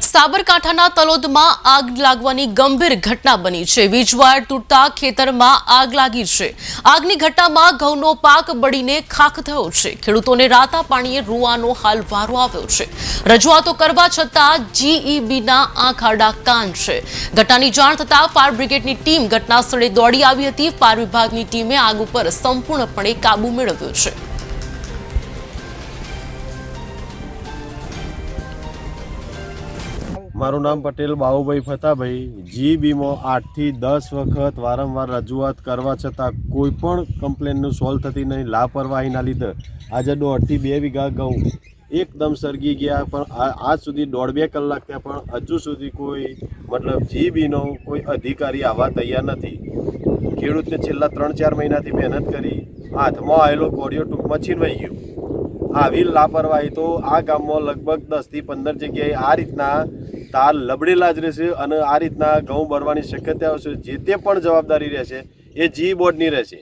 સાબરકાંઠાના તલોદમાં આગ લાગવાની ગંભીર ઘટના બની છે। વીજવાયર તૂટતા ખેતરમાં આગ લાગી છે। આગની ઘટનામાં ઘઉંનો પાક બળીને ખાખ થયો છે। ખેડૂતોને રાતા પાણીએ રૂવાનો હાલ વારો આવ્યો છે। રજૂઆતો કરવા છતાં જીઈબીના આંખ આડા કાન છે। ઘટનાની જાણ થતાં ફાયર બ્રિગેડની ટીમ ઘટના સ્થળે દોડી આવી હતી। ફાયર વિભાગની ટીમે આગ ઉપર સંપૂર્ણપણે કાબુ મેળવ્યો છે। મારું નામ પટેલ બાબુભાઈ ફતાભાઈ। જીબીમાં 8 થી 10 વખત વારંવાર રજૂઆત કરવા છતાં કોઈ પણ કમ્પ્લેનનું સોલ્વ થતી નહીં। લાપરવાહીના લીધે આજે 1.5 થી 2 વીઘા ઘઉં એકદમ સળગી ગયા, પણ આજ સુધી 1.5-2 કલાક થયા પણ હજુ સુધી કોઈ જીબીનો કોઈ અધિકારી આવવા તૈયાર નથી। ખેડૂતને છેલ્લા 3-4 મહિનાથી મહેનત કરી હાથમાં આવેલો કોડિયો ટૂંકમાં છીનવાઈ ગયો। આવી લાપરવાહી તો આ ગામમાં લગભગ 10 થી 15 જગ્યાએ આ રીતના તાર લબડેલા જ રહેશે અને આ રીતના ઘઉં બળવાની શક્યતાઓ છે। જે તે પણ જવાબદારી રહેશે એ જી બોર્ડની રહેશે।